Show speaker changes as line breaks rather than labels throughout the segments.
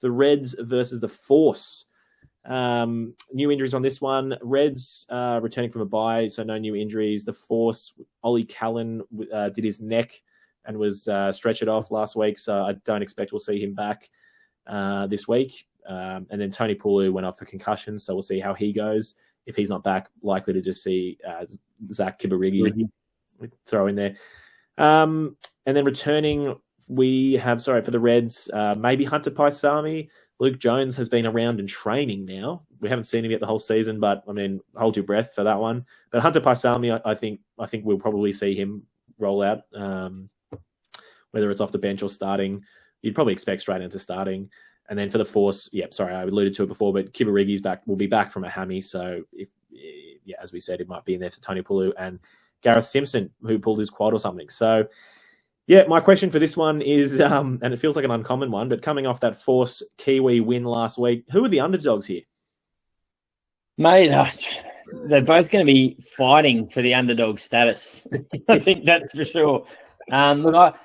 the Reds versus the Force. New injuries on this one. Reds returning from a bye, so no new injuries. The Force, Ollie Callan did his neck and was stretched off last week, so I don't expect we'll see him back this week. And then Tony Pulu went off for concussion, so we'll see how he goes. If he's not back, likely to just see Zach Kibarigi throw in there. And then returning, we have, for the Reds, maybe Hunter Paisami. Luke Jones has been around and training now. We haven't seen him yet the whole season, but I mean, hold your breath for that one. But Hunter Paisami, I think we'll probably see him roll out, whether it's off the bench or starting. You'd probably expect straight into starting. And then for the Force, I alluded to it before, but Kibarigi's will be back from a hammy. So as we said, it might be in there for Tony Pulu and Gareth Simpson, who pulled his quad or something. So my question for this one is, and it feels like an uncommon one, but coming off that Force Kiwi win last week, who are the underdogs here?
Mate, they're both going to be fighting for the underdog status. I think that's for sure. Look,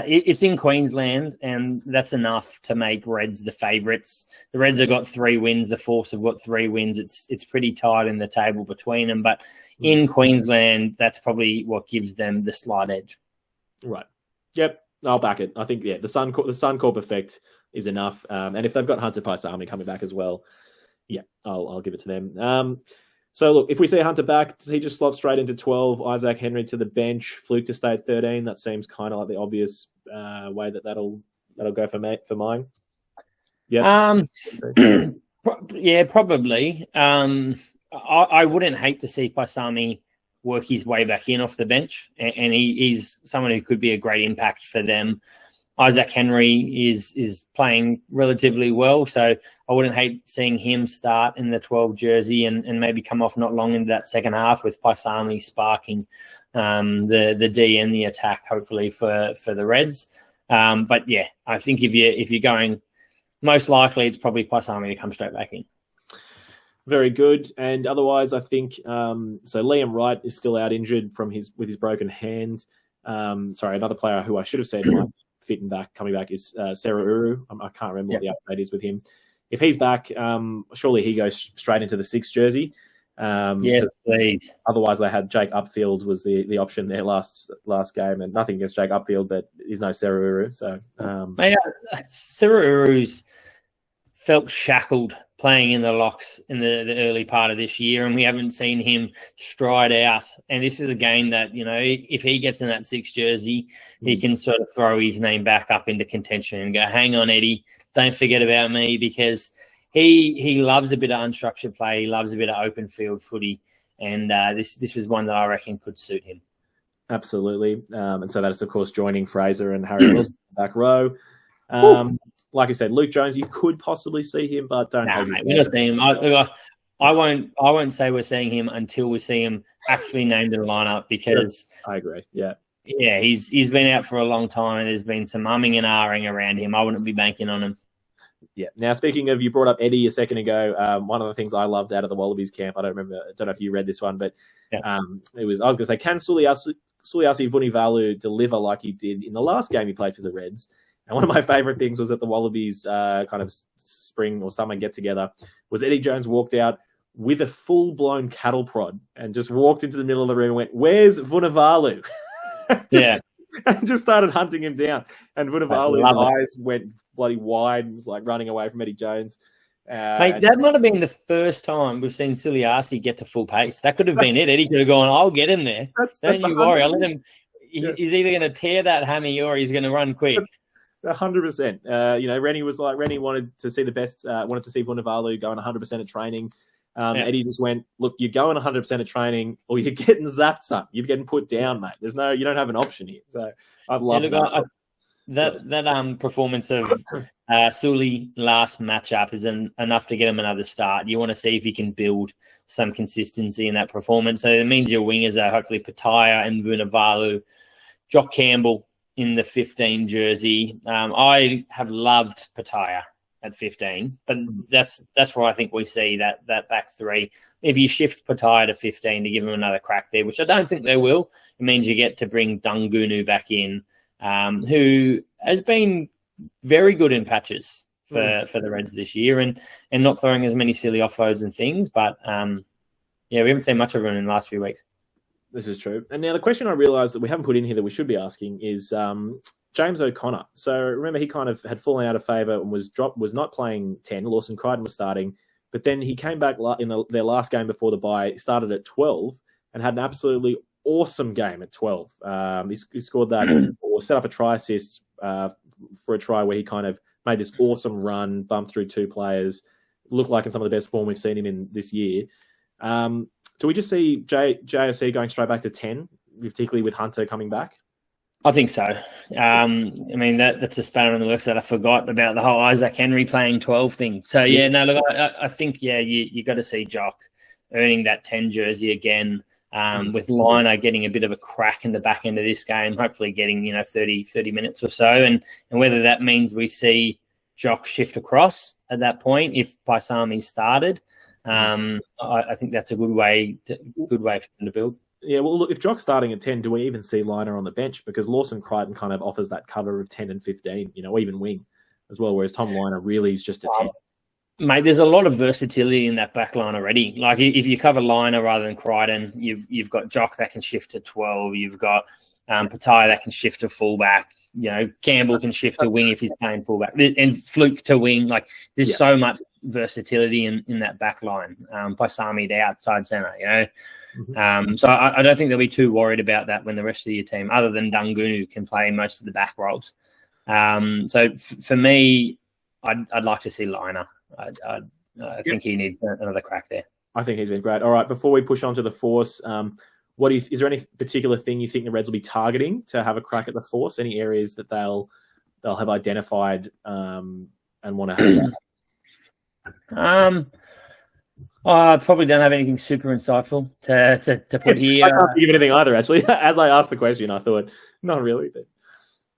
it's in Queensland, and that's enough to make Reds the favourites. The Reds have got 3 wins. The Force have got 3 wins. It's pretty tight in the table between them. But in Queensland, that's probably what gives them the slight edge. Right.
Yep. I'll back it. I think, the Suncorp effect is enough. And if they've got Hunter Paisami coming back as well, I'll give it to them. So, look, if we see Hunter back, does he just slot straight into 12, Isaac Henry to the bench, Fluke to stay at 13? That seems kind of like the obvious way that'll go for mine.
Yeah. Probably. I wouldn't hate to see Paisami work his way back in off the bench, and he's someone who could be a great impact for them. Isaac Henry is playing relatively well, so I wouldn't hate seeing him start in the 12 jersey and maybe come off not long into that second half with Paisami sparking the D and the attack, hopefully for the Reds. But I think if you're going, most likely it's probably Paisami to come straight back in.
Very good. And otherwise, I think so. Liam Wright is still out injured with his broken hand. Another player who I should have said might fit and coming back is Sarah Uru. I can't remember what the update is with him. If he's back, surely he goes straight into the 6 jersey.
Yes, please.
Otherwise, they had Jake Upfield was the option there last game, and nothing against Jake Upfield, but he's no Sarah Uru. So,
Sarah Uru's felt shackled playing in the locks in the early part of this year, and we haven't seen him stride out. And this is a game that, if he gets in that 6 jersey, he can sort of throw his name back up into contention and go, hang on, Eddie, don't forget about me, because he loves a bit of unstructured play. He loves a bit of open field footy, and this was one that I reckon could suit him.
Absolutely. And so that is, of course, joining Fraser and Harry Wilson back row. Like I said, Luke Jones, you could possibly see him, but don't.
Mate, we're not seeing him. I won't say we're seeing him until we see him actually named in the lineup, because
I agree. Yeah,
he's been out for a long time, and there's been some umming and ahhing around him. I wouldn't be banking on him.
Yeah. Now, speaking of, you brought up Eddie a second ago. One of the things I loved out of the Wallabies camp, I don't know if you read this one, but I was going to say, can Suliasi Vunivalu deliver like he did in the last game he played for the Reds? And one of my favourite things was at the Wallabies kind of spring or summer get-together was Eddie Jones walked out with a full-blown cattle prod and just walked into the middle of the room and went, "Where's Vunivalu?" And just started hunting him down. And Vunivalu's eyes went bloody wide and was like running away from Eddie Jones.
Mate, that might have been the first time we've seen Suliasi get to full pace. That could have been it. Eddie could have gone, I'll get him there. Don't you worry. I'll let him. He's either going to tear that hammy or he's going to run quick.
100%. Rennie wanted to see wanted to see Vunivalu going 100% at training. Eddie just went, look, you're going 100% at training or you're getting zapped, son. You're getting put down, mate. You don't have an option here. So I'd love that performance of
Sully last matchup is enough to get him another start. You want to see if he can build some consistency in that performance. So it means your wingers are hopefully Pataya and Vunivalu, Jock Campbell in the 15 jersey. I have loved Pataya at 15, but that's where I think we see that back three. If you shift Pataya to 15 to give him another crack there, which I don't think they will, it means you get to bring Dungunu back in, who has been very good in patches for the Reds this year, and not throwing as many silly offloads and things. But we haven't seen much of him in the last few weeks.
This is true. And now the question I realised that we haven't put in here that we should be asking is James O'Connor. So remember, he kind of had fallen out of favour and was not playing 10. Lawson Crichton was starting, but then he came back in their last game before the bye, started at 12 and had an absolutely awesome game at 12. He scored that or set up a try assist for a try where he kind of made this awesome run, bumped through 2 players, looked like in some of the best form we've seen him in this year. Do we just see JOC going straight back to 10, particularly with Hunter coming back?
I think so. That's a spanner in the works that I forgot about the whole Isaac Henry playing 12 thing. So, I think, you got to see Jock earning that 10 jersey again, with Liner getting a bit of a crack in the back end of this game, hopefully getting, 30 minutes or so. And whether that means we see Jock shift across at that point, if Paisami started, I think that's a good way for them to build.
Yeah, well, look, if Jock's starting at 10, do we even see Liner on the bench? Because Lawson Crichton kind of offers that cover of 10 and 15, or even wing as well, whereas Tom Liner really is just a 10.
Mate, there's a lot of versatility in that back line already. Like, if you cover Liner rather than Crichton, you've got Jock that can shift to 12. You've got Pattaya that can shift to fullback. Campbell can shift to wing if he's playing fullback, and Fluke to wing. Like, there's so much versatility in that back line. Paisami, the outside centre, So I don't think they'll be too worried about that when the rest of your team, other than Dungunu, can play most of the back roles. So for me, I'd like to see Liner. I think he needs another crack there.
I think he's been great. All right, before we push on to the Force, is there any particular thing you think the Reds will be targeting to have a crack at the Force? Any areas that they'll have identified and want to have?
I probably don't have anything super insightful to put here.
I can't think of anything either, actually. As I asked the question, I thought, not really. But...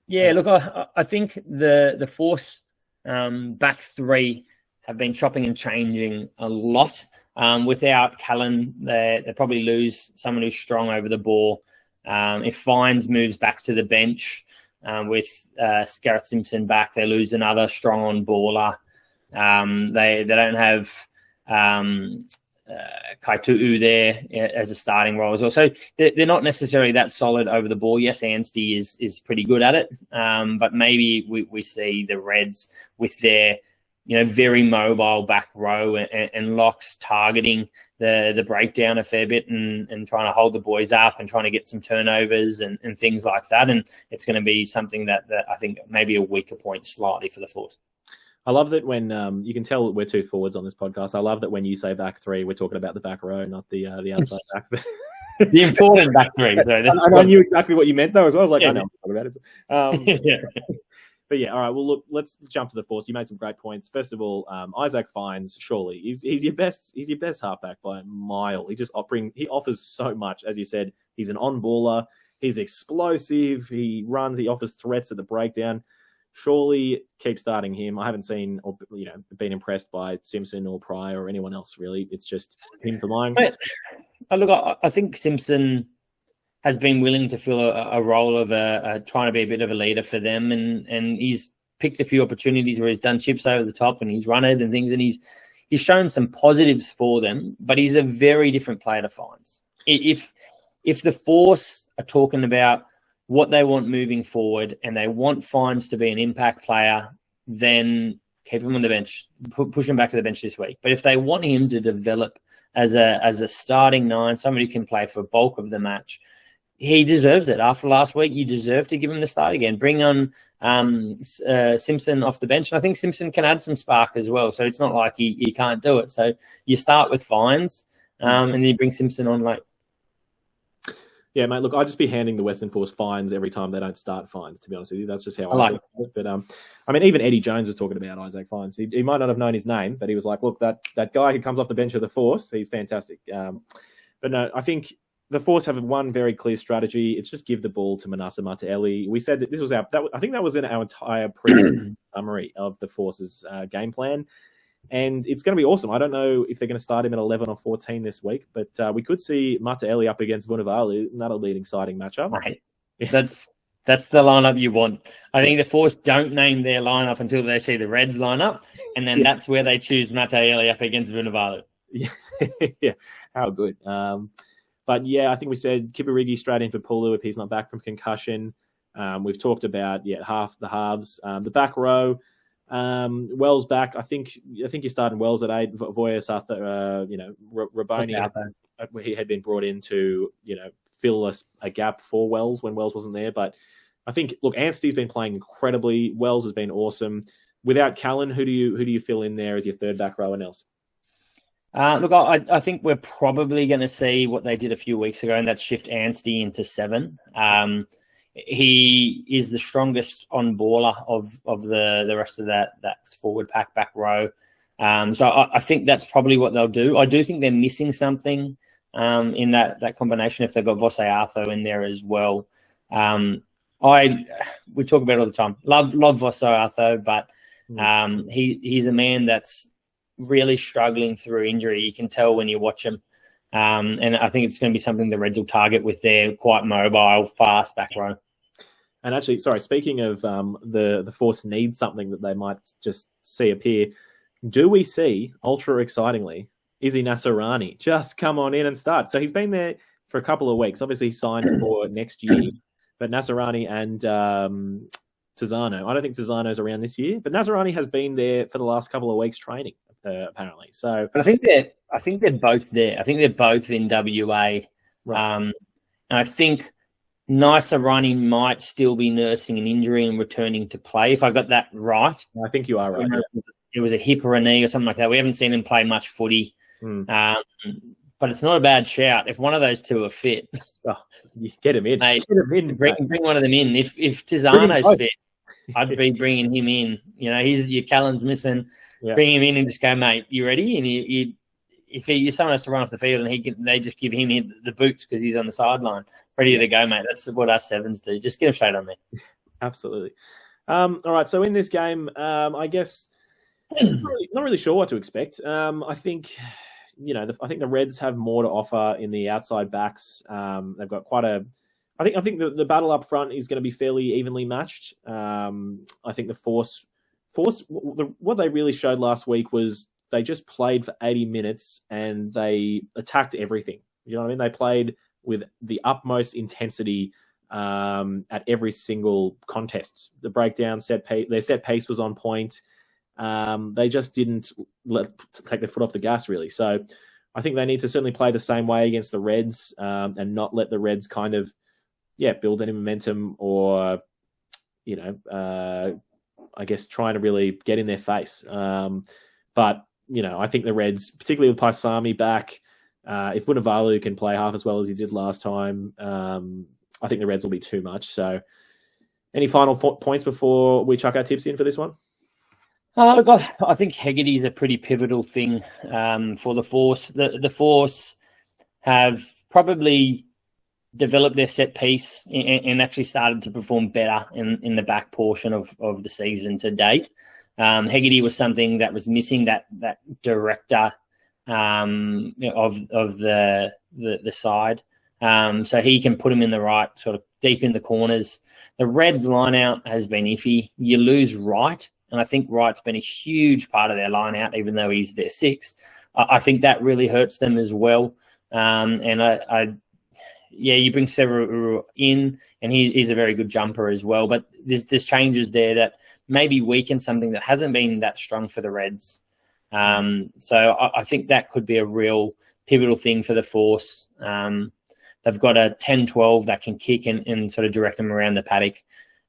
Yeah, look, I think the Force back 3 have been chopping and changing a lot. Without Callan, they probably lose someone who's strong over the ball. If Fines moves back to the bench with Gareth Simpson back, they lose another strong on baller. They don't have Kaitu'u there as a starting role as well. So they're not necessarily that solid over the ball. Yes, Anstey is pretty good at it, but maybe we see the Reds with their very mobile back row and locks targeting the breakdown a fair bit and trying to hold the boys up and trying to get some turnovers and things like that. And it's going to be something that I think maybe a weaker point slightly for the Force.
I love that when you can tell we're 2 forwards on this podcast. I love that when you say back 3, we're talking about the back row, not the outside backs.
The important back 3. So
I knew exactly what you meant, though, as well. I was like, I know what I'm talking about it. But yeah, all right. Well, look, let's jump to the Force. You made some great points. First of all, Isaac Fines, surely he's your best halfback by a mile. He offers so much, as you said. He's an on-baller. He's explosive. He runs. He offers threats at the breakdown. Surely keep starting him. I haven't seen or been impressed by Simpson or Pryor or anyone else really. It's just him for mine.
Look, I think Simpson has been willing to fill a role of trying to be a bit of a leader for them, and he's picked a few opportunities where he's done chips over the top and he's run it and things, and he's shown some positives for them. But he's a very different player to Fines. If the Force are talking about what they want moving forward and they want Fines to be an impact player, then keep him on the bench, push him back to the bench this week. But if they want him to develop as a starting 9, somebody who can play for bulk of the match, he deserves it. After last week, you deserve to give him the start again. Bring on Simpson off the bench. And I think Simpson can add some spark as well. So it's not like he can't do it. So you start with Fines and then you bring Simpson on late.
Yeah, mate, look, I'd just be handing the Western Force Fines every time they don't start Fines, to be honest with you. That's just how I like it. But, even Eddie Jones was talking about Isaac Fines. He might not have known his name, but he was like, look, that guy who comes off the bench of the Force, he's fantastic. But no, I think the Force have one very clear strategy. It's just give the ball to Manasa Martelli. We said that this was I think that was in our entire pre-season summary of the Force's game plan. And it's going to be awesome. I don't know if they're going to start him at 11 or 14 this week, but we could see Martelli up against Vunivalu, and that'll be an exciting matchup.
Right. Yeah. That's the lineup you want. I think the Force don't name their lineup until they see the Reds lineup, and then that's where they choose Mate Eliap against Vunivalu.
Yeah, yeah, how good. But yeah, I think we said Kipirigi straight in for Pulu if he's not back from concussion. We've talked about half the halves. The back row, Wells back. I think you're starting Wells at 8. Voyas after Raboni. He had been brought in to fill a gap for Wells when Wells wasn't there. But I think Anstey's been playing incredibly. Wells has been awesome. Without Callan, who do you fill in there as your third back row and else?
I think we're probably going to see what they did a few weeks ago, and that's shift Anstey into 7. He is the strongest on baller of the rest of that forward pack back row. So I think that's probably what they'll do. I do think they're missing something in that combination if they've got Vose Arthur in there as well. We talk about it all the time. Love Vose Arthur, but he's a man that's really struggling through injury. You can tell when you watch him. And I think it's going to be something the Reds will target with their quite mobile, fast back row.
And actually, sorry, speaking of the Force needs something that they might just see appear, do we see, ultra excitingly, Izzy Nasarani just come on in and start? So he's been there for a couple of weeks. Obviously signed for next year, but Nasarani and Tizzano. I don't think Tizzano's around this year, but Nasarani has been there for the last couple of weeks training, apparently. So
but I think they're both there. I think they're both in WA. Right. And I think Nasarani might still be nursing an injury and returning to play, if I got that right.
I think you are right.
It was a hip or a knee or something like that. We haven't seen him play much footy. But it's not a bad shout. If one of those two are fit,
get him in.
Mate, get him in. Bring one of them in. If Tizzano's fit, I'd be bringing him in. Your Callan's missing. Yeah. Bring him in and just go, mate, you ready? And if someone has to run off the field and they just give him the boots because he's on the sideline, ready to go, mate. That's what us sevens do. Just get him straight on there.
Absolutely. All right. So in this game, I guess not really sure what to expect. I think the Reds have more to offer in the outside backs. They've got quite a. I think the battle up front is going to be fairly evenly matched. I think the Force, what they really showed last week was they just played for 80 minutes and they attacked everything. You know what I mean? They played with the utmost intensity at every single contest. The breakdown their set piece was on point. They just didn't take their foot off the gas, really. So I think they need to certainly play the same way against the Reds and not let the Reds kind of, build any momentum or, I guess trying to really get in their face. But, I think the Reds, particularly with Paisami back, if Vunivalu can play half as well as he did last time, I think the Reds will be too much. So any final points before we chuck our tips in for this one?
Look, I think Hegarty is a pretty pivotal thing for the Force. The Force have probably developed their set piece and actually started to perform better in the back portion of the season to date. Hegarty was something that was missing, that director of the side. So he can put him in the right, sort of deep in the corners. The Reds line out has been iffy. You lose Wright. And I think Wright's been a huge part of their line out, even though he's their 6. I think that really hurts them as well. You bring Severu in, and he's a very good jumper as well. But there's changes there that maybe weaken something that hasn't been that strong for the Reds. So I think that could be a real pivotal thing for the Force. They've got a 10-12 that can kick and sort of direct them around the paddock,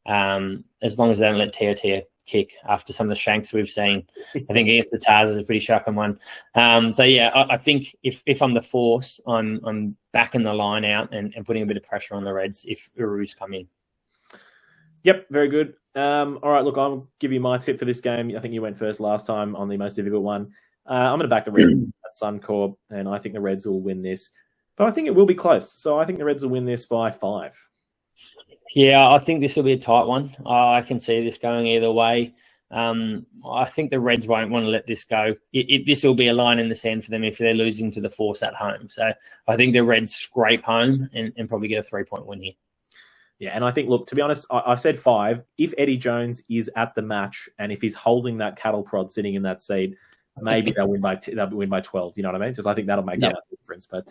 as long as they don't let Tia kick after some of the shanks we've seen. I think against the Tars is a pretty shocking one. I think if I'm the Force, I'm backing the line out and putting a bit of pressure on the Reds if Uru's come in.
Yep, very good. All right, look, I'll give you my tip for this game. I think you went first last time on the most difficult one. I'm going to back the Reds at Suncorp, and I think the Reds will win this. But I think it will be close. So I think the Reds will win this by 5.
Yeah, I think this will be a tight one. I can see this going either way. I think the Reds won't want to let this go. This will be a line in the sand for them if they're losing to the Force at home. So I think the Reds scrape home and probably get a 3-point win here.
Yeah, and I think, look, to be honest, I've said 5. If Eddie Jones is at the match and if he's holding that cattle prod sitting in that seat, maybe they'll win by 12. You know what I mean? Just I think that'll make that much difference. But